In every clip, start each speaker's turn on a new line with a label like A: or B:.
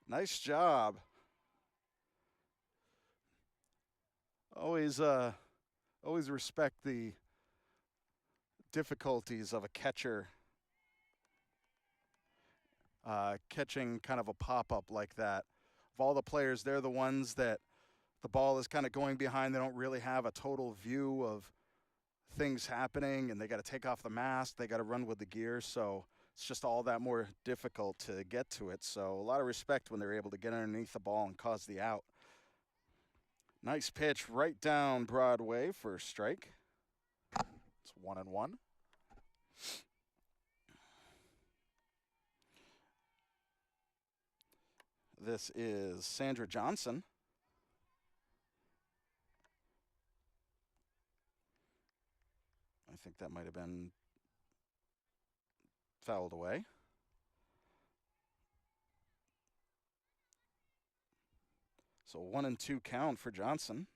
A: Nice job. Always, always respect the difficulties of a catcher catching kind of a pop-up like that. Of all the players, they're the ones that the ball is kind of going behind. They don't really have a total view of things happening, and they got to take off the mask. They got to run with the gear, so it's just all that more difficult to get to it. So a lot of respect when they're able to get underneath the ball and cause the out. Nice pitch right down Broadway for a strike. It's 1-1. This is Sandra Johnson. I think that might have been fouled away. So 1-2 count for Johnson.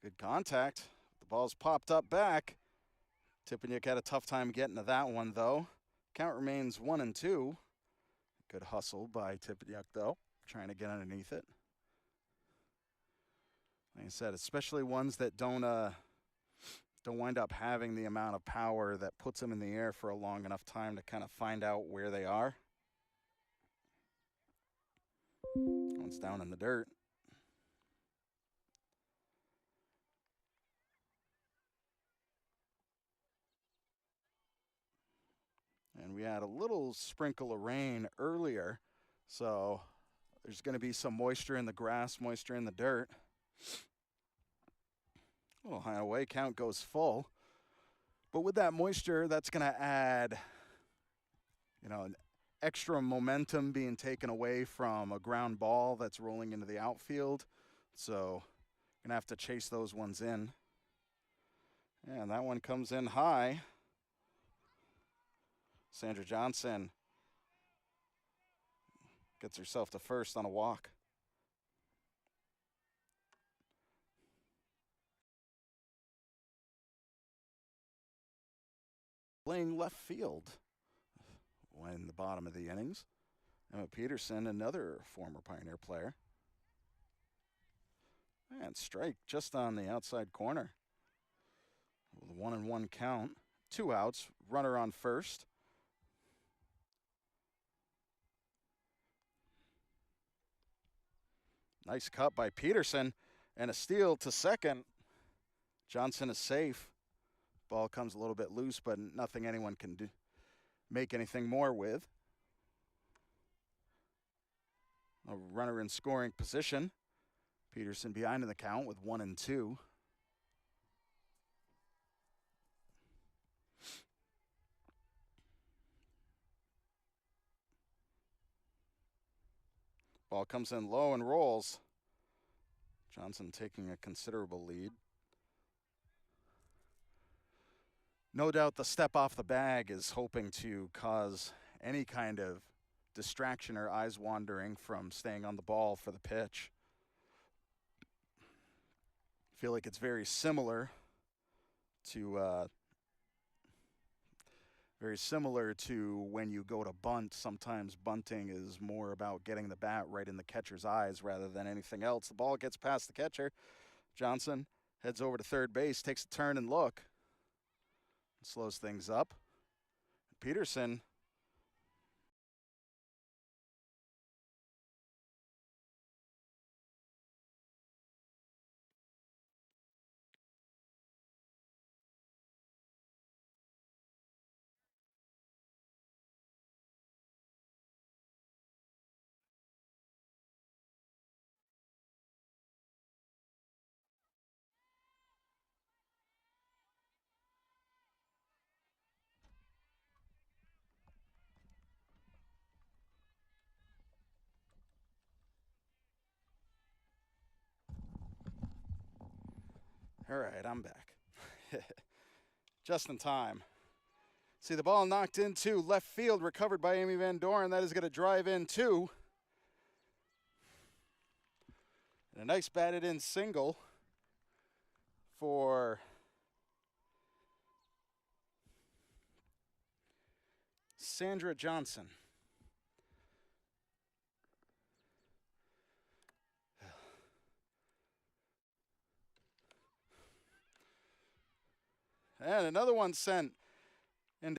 A: Good contact. The ball's popped up back. Tipeniuk had a tough time getting to that one, though. Count remains 1-2. Good hustle by Tipeniuk, though, trying to get underneath it. Like I said, especially ones that don't wind up having the amount of power that puts them in the air for a long enough time to kind of find out where they are. One's down in the dirt. And we had a little sprinkle of rain earlier, so there's going to be some moisture in the grass, moisture in the dirt. A little high away, count goes full. But with that moisture, that's going to add, an extra momentum being taken away from a ground ball that's rolling into the outfield. So going to have to chase those ones in. And that one comes in high. Sandra Johnson gets herself to first on a walk. Playing left field in the bottom of the innings. Emma Peterson, another former Pioneer player. And strike just on the outside corner. With a 1-1 count. 2 outs, runner on first. Nice cut by Peterson and a steal to second. Johnson is safe. Ball comes a little bit loose, but nothing anyone can make anything more with. A runner in scoring position. Peterson behind in the count with 1-2. Ball comes in low and rolls. Johnson taking a considerable lead. No doubt the step off the bag is hoping to cause any kind of distraction or eyes wandering from staying on the ball for the pitch. I feel like it's very similar to when you go to bunt. Sometimes bunting is more about getting the bat right in the catcher's eyes rather than anything else. The ball gets past the catcher. Johnson heads over to third base, takes a turn and look. Slows things up. Peterson All right, I'm back. Just in time. See the ball knocked into left field, recovered by Amy Van Doren. That is going to drive in two. And a nice batted in single for Sandra Johnson. And another one sent